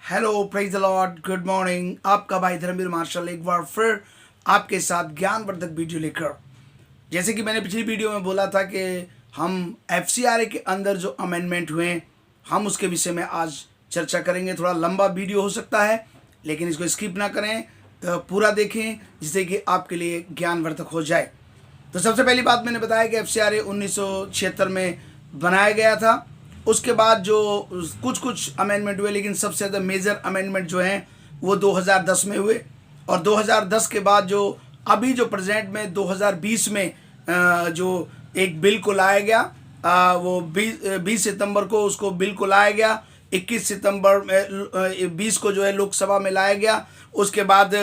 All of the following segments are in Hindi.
Hello, praise the Lord, good morning. आपका भाई धर्मवीर मार्शल एक बार फिर आपके साथ ज्ञानवर्धक वीडियो लेकर। जैसे कि मैंने पिछली वीडियो में बोला था कि हम एफसीआरए के अंदर जो अमेंडमेंट हुए हम उसके विषय में आज चर्चा करेंगे। थोड़ा लंबा वीडियो हो सकता है, लेकिन इसको स्किप ना करें, पूरा देखें, जिससे कि आपके लिए ज्ञानवर्धक हो जाए। तो सबसे पहली बात मैंने बताया कि एफसीआरए 1976 में बनाया गया था। उसके बाद जो कुछ अमेंडमेंट हुए, लेकिन सबसे ज़्यादा मेजर अमेंडमेंट जो हैं वो 2010 में हुए। और 2010 के बाद जो अभी जो प्रेजेंट में 2020 में जो एक बिल को लाया गया, वो 20 सितंबर को उसको बिल को लाया गया। 21 सितंबर में 20 को जो है लोकसभा में लाया गया। उसके बाद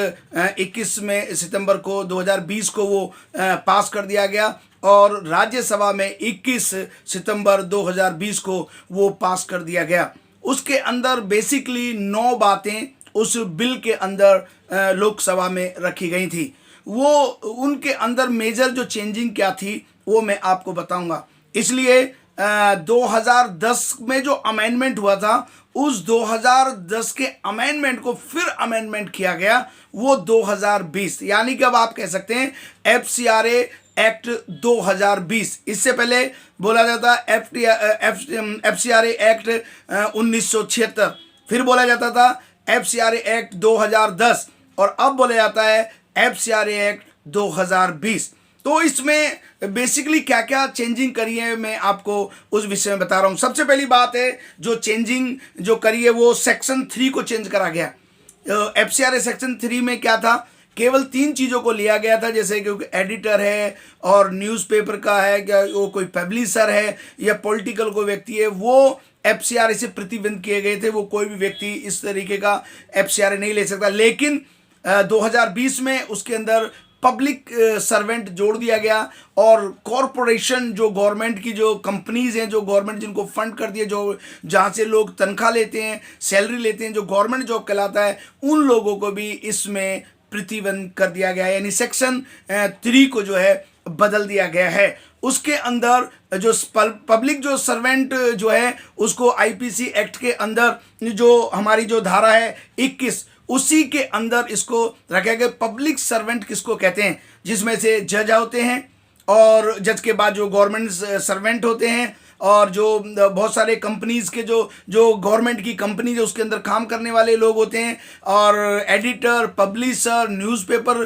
21 में सितंबर को 2020 को वो पास कर दिया गया और राज्यसभा में 21 सितंबर 2020 को वो पास कर दिया गया। उसके अंदर बेसिकली 9 बातें उस बिल के अंदर लोकसभा में रखी गई थी। वो उनके अंदर मेजर जो चेंजिंग क्या थी वो मैं आपको बताऊंगा। इसलिए 2010 में जो अमेंडमेंट हुआ था, उस 2010 के अमेंडमेंट को फिर अमेंडमेंट किया गया वो 2020, यानी कि अब आप कह सकते हैं एफसीआरए एक्ट 2020। इससे पहले बोला जाता एफसीआरए एक्ट 1976, फिर बोला जाता था एफसीआरए एक्ट 2010 और अब बोला जाता है एफसीआरए एक्ट 2020। तो इसमें बेसिकली क्या क्या चेंजिंग करी है मैं आपको उस विषय में बता रहा हूँ। सबसे पहली बात है जो चेंजिंग जो करी है वो सेक्शन 3 को चेंज करा गया। एफसीआरए सेक्शन 3 में क्या था, केवल 3 चीज़ों को लिया गया था, जैसे कि एडिटर है और न्यूज़पेपर का है, क्या वो कोई पब्लिशर है या पॉलिटिकल कोई व्यक्ति है, वो एफसीआरए से प्रतिबंध किए गए थे। वो कोई भी व्यक्ति इस तरीके का एफसीआरए नहीं ले सकता। लेकिन 2020 में उसके अंदर पब्लिक सर्वेंट जोड़ दिया गया और कॉरपोरेशन जो गवर्नमेंट की जो कंपनीज हैं, जो गवर्नमेंट जिनको फंड कर दिए, जो जहाँ से लोग तनख्वाह लेते हैं, सैलरी लेते हैं, जो गवर्नमेंट जॉब कहलाता है, उन लोगों को भी इसमें प्रतिबंध कर दिया गया है। यानी सेक्शन 3 को जो है बदल दिया गया है। उसके अंदर जो पब्लिक जो सर्वेंट जो है उसको आईपीसी एक्ट के अंदर जो हमारी जो धारा है 21, उसी के अंदर इसको रखा गया। पब्लिक सर्वेंट किसको कहते हैं, जिसमें से जज होते हैं और जज के बाद जो गवर्नमेंट सर्वेंट होते हैं और जो बहुत सारे कंपनीज के जो गवर्नमेंट की कंपनीज है उसके अंदर काम करने वाले लोग होते हैं, और एडिटर, पब्लिशर, न्यूज़पेपर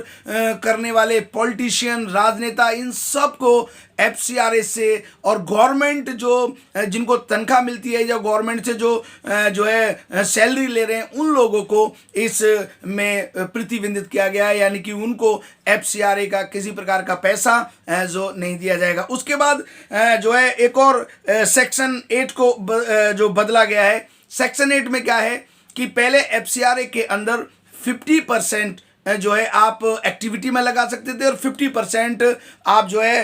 करने वाले, पॉलिटिशियन, राजनेता, इन सब को एफसीआरए से और गवर्नमेंट जो जिनको तनख्वाह मिलती है या गवर्नमेंट से जो है सैलरी ले रहे हैं, उन लोगों को इस में प्रतिबंधित किया गया है। यानी कि उनको एफसीआरए का किसी प्रकार का पैसा जो नहीं दिया जाएगा। उसके बाद जो है एक और सेक्शन 8 को जो बदला गया है। सेक्शन 8 में क्या है कि पहले एफसीआरए के अंदर 50% जो है आप एक्टिविटी में लगा सकते थे और 50% आप जो है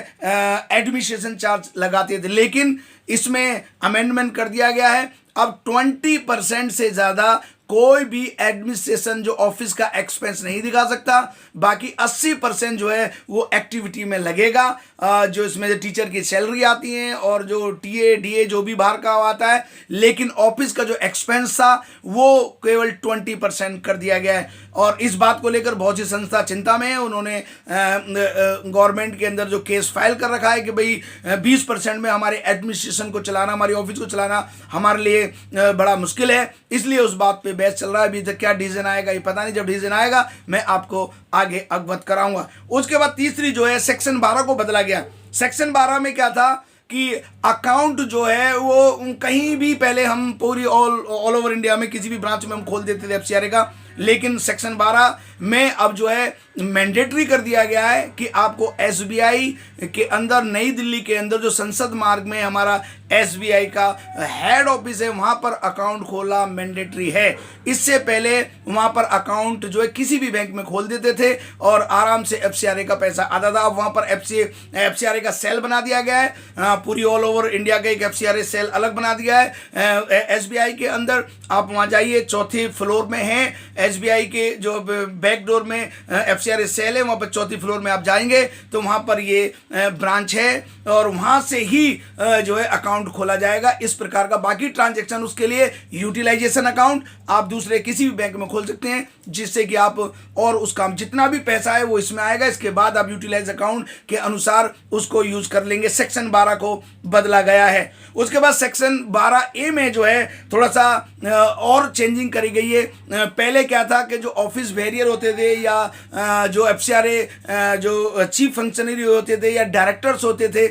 एडमिनिस्ट्रेशन चार्ज लगाते थे। लेकिन इसमें अमेंडमेंट कर दिया गया है, अब 20% से ज़्यादा कोई भी एडमिनिस्ट्रेशन जो ऑफिस का एक्सपेंस नहीं दिखा सकता। बाकी 80% जो है वो एक्टिविटी में लगेगा, जो इसमें जो टीचर की सैलरी आती है और जो टीए डीए जो भी बाहर का आता है। लेकिन ऑफिस का जो एक्सपेंस था वो केवल 20% कर दिया गया है। और इस बात को लेकर बहुत सी संस्था चिंता में है। उन्होंने गवर्नमेंट के अंदर जो केस फाइल कर रखा है कि भाई 20% में हमारे एडमिनिस्ट्रेशन को चलाना, हमारी ऑफिस को चलाना हमारे लिए बड़ा मुश्किल है। इसलिए उस बात पे बहस चल रहा है। अभी तक क्या डिसीजन आएगा ये पता नहीं, जब डिसीजन आएगा मैं आपको आगे अवगत कराऊंगा। उसके बाद तीसरी जो है सेक्शन 12 को बदला गया। सेक्शन 12 में क्या था कि अकाउंट जो है वो कहीं भी, पहले हम पूरी ऑल ओवर इंडिया में किसी भी ब्रांच में हम खोल देते थे एफसीआरए का, लेकिन सेक्शन 12 में अब जो है मैंडेटरी कर दिया गया है कि आपको एसबीआई के अंदर, नई दिल्ली के अंदर जो संसद मार्ग में हमारा एसबीआई का हेड ऑफिस है, वहाँ पर अकाउंट खोलना मैंडेटरी है। इससे पहले वहाँ पर अकाउंट जो है किसी भी बैंक में खोल देते थे और आराम से एफसीआरए का पैसा आता था। अब वहाँ पर एफसीआरए का सेल बना दिया गया है। पूरी ऑल ओवर इंडिया का एक एफसीआरए सेल अलग बना दिया है एसबीआई के अंदर। आप वहाँ जाइए, 4th फ्लोर में है एसबीआई के जो बैक डोर में एफसीआरए सेल है वहाँ पर चौथी फ्लोर में आप जाएंगे तो वहाँ पर ये ब्रांच है और वहाँ से ही जो है अकाउंट खोला जाएगा। इस प्रकार का बाकी ट्रांजैक्शन उसके लिए यूटिलाइजेशन अकाउंट आप दूसरे किसी भी बैंक में खोल सकते हैं, जिससे कि आप और उसका जितना भी पैसा है वो इसमें आएगा। इसके बाद आप यूटिलाइज अकाउंट के अनुसार उसको यूज कर लेंगे। सेक्शन 12 को बदला गया है। उसके बाद सेक्शन 12A में जो है थोड़ा सा और चेंजिंग करी गई है। पहले क्या था कि जो ऑफिस वेरियर होते थे या जो एफसीआरए जो चीफ फंक्शनरी होते थे या डायरेक्टर्स होते थे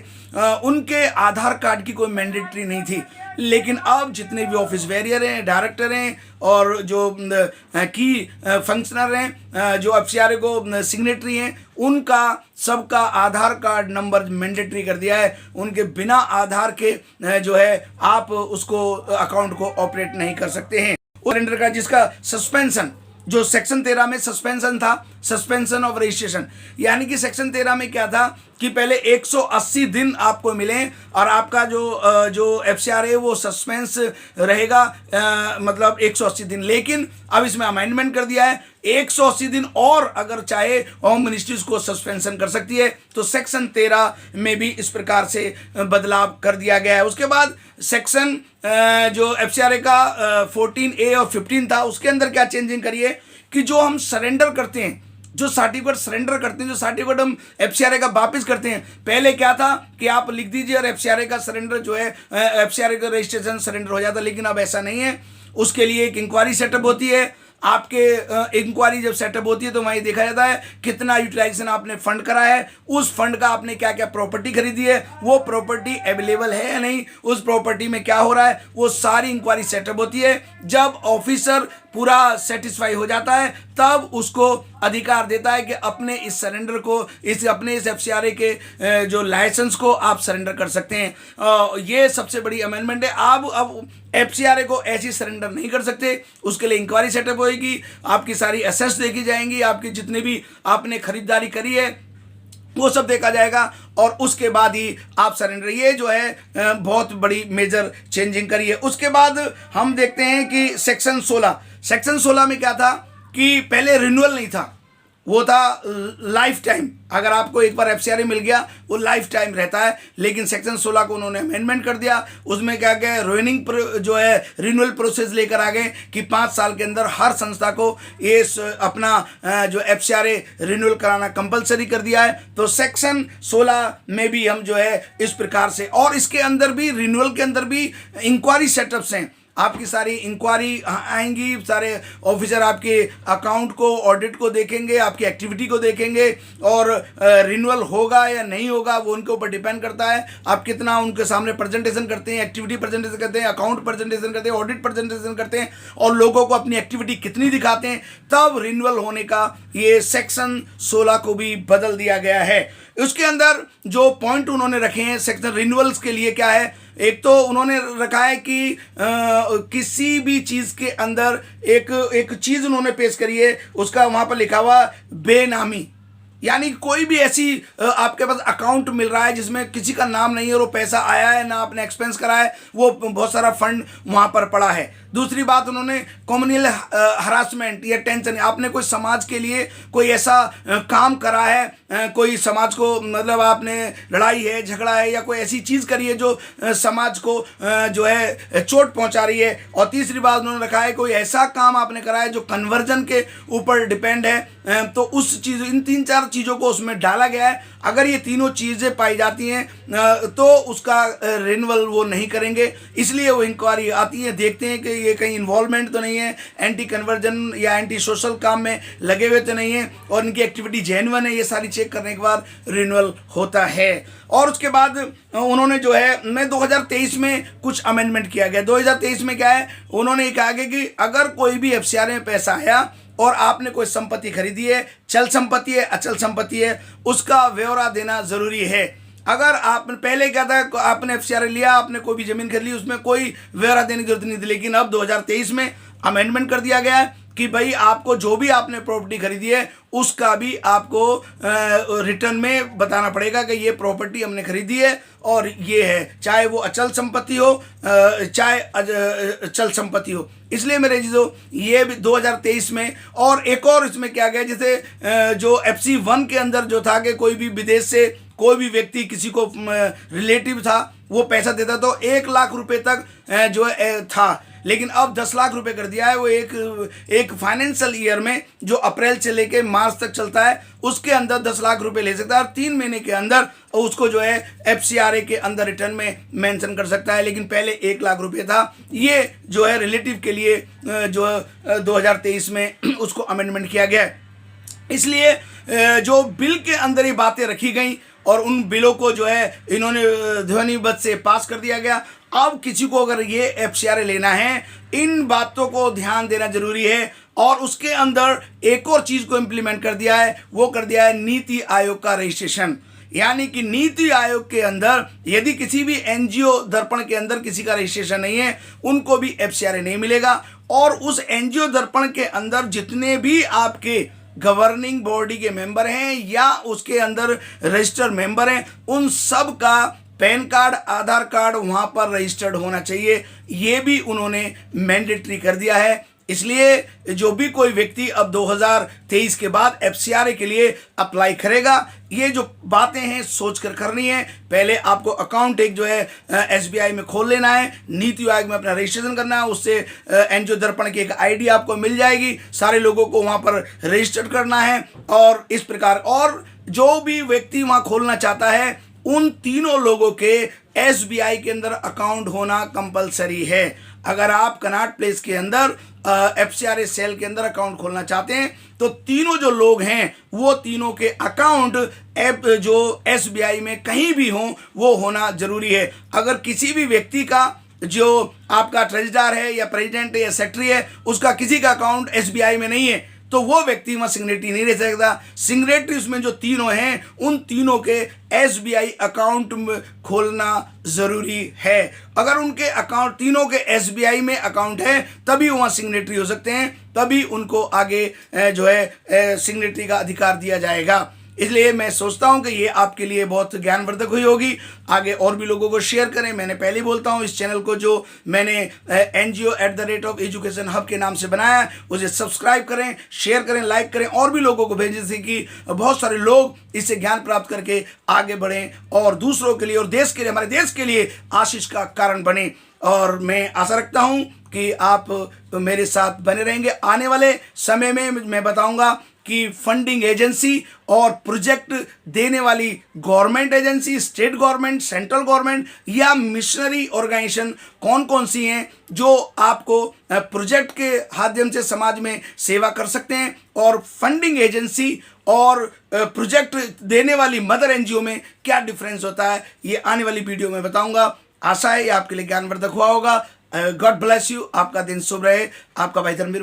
उनके आधार कार्ड की कोई मैंडेटरी नहीं थी। लेकिन अब जितने भी ऑफिस वेरियर हैं, डायरेक्टर हैं और जो की फंक्शनर हैं, जो एफसीआरए को सिग्नेटरी हैं, उनका सबका आधार कार्ड नंबर मैंडेटरी कर दिया है। उनके बिना आधार के जो है आप उसको अकाउंट को ऑपरेट नहीं कर सकते हैं। सरेंडर का जिसका सस्पेंशन जो सेक्शन 13 में सस्पेंशन था, सस्पेंशन ऑफ रजिस्ट्रेशन, यानी कि सेक्शन 13 में क्या था कि पहले 180 दिन आपको मिले और आपका जो एफसीआरए वो सस्पेंस रहेगा मतलब 180 दिन। लेकिन अब इसमें अमेंडमेंट कर दिया है 180 दिन और अगर चाहे होम मिनिस्ट्री उसको सस्पेंशन कर सकती है। तो सेक्शन 13 में भी इस प्रकार से बदलाव कर दिया गया है। उसके बाद सेक्शन जो एफसीआरए का 14A और 15 था उसके अंदर क्या चेंजिंग करिए कि जो हम सरेंडर करते हैं, जो सर्टिफिकेट सरेंडर करते हैं, जो सर्टिफिकेट हम एफसीआरए का वापस करते हैं, पहले क्या था कि आप लिख दीजिए और एफसीआरए का सरेंडर जो है एफसीआरए का रजिस्ट्रेशन सरेंडर हो जाता, लेकिन अब ऐसा नहीं है। उसके लिए एक इंक्वायरी सेटअप होती है। आपके इंक्वायरी जब सेटअप होती है तो वहीं देखा जाता है कितना यूटिलाइजेशन आपने फंड करा है, उस फंड का आपने क्या क्या प्रॉपर्टी खरीदी है, वो प्रॉपर्टी अवेलेबल है या नहीं, उस प्रॉपर्टी में क्या हो रहा है, वो सारी इंक्वायरी सेटअप होती है। जब ऑफिसर पूरा सेटिस्फाई हो जाता है तब उसको अधिकार देता है कि अपने इस सरेंडर को अपने इस एफसीआरए के जो लाइसेंस को आप सरेंडर कर सकते हैं। ये सबसे बड़ी अमेंडमेंट है। आप अब एफसीआरए को ऐसी सरेंडर नहीं कर सकते, उसके लिए इंक्वायरी सेटअप होएगी, आपकी सारी एसेट्स देखी जाएंगी, आपकी जितने भी आपने खरीदारी करी है वो सब देखा जाएगा और उसके बाद ही आप सरेंडर। ये जो है बहुत बड़ी मेजर चेंजिंग करी है। उसके बाद हम देखते हैं कि सेक्शन 16 में क्या था कि पहले रिन्यूअल नहीं था, वो था लाइफ टाइम। अगर आपको एक बार एफसीआरए मिल गया वो लाइफ टाइम रहता है। लेकिन सेक्शन 16 को उन्होंने अमेंडमेंट कर दिया। उसमें क्या क्या रोइनिंग जो है रिन्यूअल प्रोसेस लेकर आ गए कि 5 साल के अंदर हर संस्था को ये अपना जो एफसीआरए रिन्यूअल कराना कंपलसरी कर दिया है। तो सेक्शन 16 में भी हम जो है इस प्रकार से, और इसके अंदर भी रिन्यूअल के अंदर भी इंक्वायरी सेटअप्स हैं। आपकी सारी इंक्वायरी आएंगी, सारे ऑफिसर आपके अकाउंट को ऑडिट को देखेंगे, आपकी एक्टिविटी को देखेंगे और रिन्यूअल होगा या नहीं होगा वो उनके ऊपर डिपेंड करता है। आप कितना उनके सामने प्रेजेंटेशन करते हैं, एक्टिविटी प्रेजेंटेशन करते हैं, अकाउंट प्रेजेंटेशन करते हैं, ऑडिट प्रेजेंटेशन करते हैं और लोगों को अपनी एक्टिविटी कितनी दिखाते हैं, तब रिन्यूअल होने का ये सेक्शन 16 को भी बदल दिया गया है। उसके अंदर जो पॉइंट उन्होंने रखे हैं सेक्शन रिन्यूअल्स के लिए क्या है, एक तो उन्होंने रखा है कि किसी भी चीज़ के अंदर एक चीज़ उन्होंने पेश करी है, उसका वहाँ पर लिखा हुआ बेनामी, यानी कोई भी ऐसी आपके पास अकाउंट मिल रहा है जिसमें किसी का नाम नहीं है और वो पैसा आया है ना आपने एक्सपेंस करा है, वो बहुत सारा फंड वहाँ पर पड़ा है। दूसरी बात उन्होंने कम्युनल हरासमेंट या टेंशन, आपने कोई समाज के लिए कोई ऐसा काम करा है, कोई समाज को मतलब आपने लड़ाई है, झगड़ा है या कोई ऐसी चीज़ करी है जो समाज को जो है चोट पहुंचा रही है। और तीसरी बात उन्होंने रखा है कोई ऐसा काम आपने करा है जो कन्वर्जन के ऊपर डिपेंड है, तो उस चीज़, इन 3-4 चीज़ों को उसमें डाला गया है। अगर ये तीनों चीज़ें पाई जाती हैं तो उसका रिन्यूअल वो नहीं करेंगे, इसलिए वो इंक्वायरी आती है, देखते हैं कि ये कहीं इन्वॉल्वमेंट तो नहीं है, एंटी कन्वर्जन या एंटी सोशल काम में लगे हुए तो नहीं है और इनकी एक्टिविटी जेन्युइन है, ये सारी चेक करने के बाद रिन्यूअल होता है। और उसके बाद उन्होंने जो है 2023 में कुछ अमेंडमेंट किया गया। 2023 में क्या है, उन्होंने कहा गया कि अगर कोई भी एफसीआरए में पैसा आया और आपने कोई संपत्ति खरीदी है, चल संपत्ति है, अचल संपत्ति है, उसका ब्यौरा देना जरूरी है। अगर आपने पहले क्या था, आपने एफसीआरए लिया, आपने कोई भी जमीन खरीद ली, उसमें कोई ब्यौरा देने की जरूरत नहीं थी। लेकिन अब 2023 में अमेंडमेंट कर दिया गया है कि भाई आपको जो भी आपने प्रॉपर्टी खरीदी है उसका भी आपको रिटर्न में बताना पड़ेगा कि ये प्रॉपर्टी हमने खरीदी है और ये है, चाहे वो अचल संपत्ति हो चाहे अचल संपत्ति हो। इसलिए मेरे चीज़ों ये भी 2023 में, और एक और इसमें क्या गया, जैसे जो FC1 के अंदर जो था कि कोई भी विदेश से कोई भी व्यक्ति किसी को रिलेटिव था वो पैसा देता तो 1 लाख रुपए तक जो था, लेकिन अब 10 लाख रुपए कर दिया है। वो एक फाइनेंशियल ईयर में जो अप्रैल से लेके मार्च तक चलता है उसके अंदर 10 लाख रुपए ले सकता है और 3 महीने के अंदर उसको जो है FCRA के अंदर रिटर्न में मेंशन कर सकता है। लेकिन पहले 1 लाख रुपए था। ये जो है रिलेटिव के लिए जो 2023 में उसको अमेंडमेंट किया गया है। इसलिए जो बिल के अंदर ये बातें रखी गई और उन बिलों को जो है इन्होंने ध्वनिमत से पास कर दिया गया। अब किसी को अगर ये FCRA लेना है, इन बातों को ध्यान देना जरूरी है। और उसके अंदर एक और चीज को इम्प्लीमेंट कर दिया है, वो कर दिया है नीति आयोग का रजिस्ट्रेशन। यानी कि नीति आयोग के अंदर यदि किसी भी NGO दर्पण के अंदर किसी का रजिस्ट्रेशन नहीं है, उनको भी FCRA नहीं मिलेगा। और उस NGO दर्पण के अंदर जितने भी आपके गवर्निंग बॉडी के मेंबर हैं या उसके अंदर रजिस्टर्ड मेंबर हैं, उन सब का पैन कार्ड, आधार कार्ड वहां पर रजिस्टर्ड होना चाहिए। ये भी उन्होंने मैंडेटरी कर दिया है। इसलिए जो भी कोई व्यक्ति अब 2023 के बाद FCRA के लिए अप्लाई करेगा, ये जो बातें हैं सोच कर करनी है। पहले आपको अकाउंट एक जो है SBI में खोल लेना है, नीति आयोग में अपना रजिस्ट्रेशन करना है, उससे NGO दर्पण की एक ID आपको मिल जाएगी, सारे लोगों को वहां पर रजिस्टर्ड करना है। और इस प्रकार, और जो भी व्यक्ति वहां खोलना चाहता है उन तीनों लोगों के SBI के अंदर अकाउंट होना कंपलसरी है। अगर आप कनॉट प्लेस के अंदर FCRA सेल के अंदर अकाउंट खोलना चाहते हैं तो तीनों जो लोग हैं वो तीनों के अकाउंट जो SBI में कहीं भी हों वो होना जरूरी है। अगर किसी भी व्यक्ति का जो आपका ट्रेजरर है या प्रेसिडेंट है या सेक्रेटरी है, उसका किसी का अकाउंट SBI में नहीं है तो वो व्यक्ति वहां सिग्नेटरी नहीं रह सकता। सिग्नेटरी उसमें जो तीनों हैं उन तीनों के SBI अकाउंट खोलना जरूरी है। अगर उनके अकाउंट तीनों के SBI में अकाउंट है तभी वहां सिग्नेटरी हो सकते हैं, तभी उनको आगे जो है सिग्नेटरी का अधिकार दिया जाएगा। इसलिए मैं सोचता हूं कि ये आपके लिए बहुत ज्ञानवर्धक हुई होगी। आगे और भी लोगों को शेयर करें। मैंने पहले बोलता हूं इस चैनल को जो मैंने NGO@education hub के नाम से बनाया है उसे सब्सक्राइब करें, शेयर करें, लाइक करें और भी लोगों को भेजें जिससे कि बहुत सारे लोग इससे ज्ञान प्राप्त करके आगे बढ़ें और दूसरों के लिए और देश के लिए, हमारे देश के लिए आशीष का कारण बने। और मैं आशा रखता हूं कि आप मेरे साथ बने रहेंगे। आने वाले समय में मैं बताऊंगा कि फंडिंग एजेंसी और प्रोजेक्ट देने वाली government agency, state government, central government या मिशनरी ऑर्गेनाइजेशन कौन कौन सी हैं जो आपको प्रोजेक्ट के माध्यम से समाज में सेवा कर सकते हैं, और फंडिंग एजेंसी और प्रोजेक्ट देने वाली मदर NGO में क्या डिफरेंस होता है, ये आने वाली वीडियो में बताऊंगा। आशा है ये आपके लिए ज्ञानवर्धक हुआ होगा। God bless you. आपका दिन शुभ रहे। आपका भाई धर्मवीर।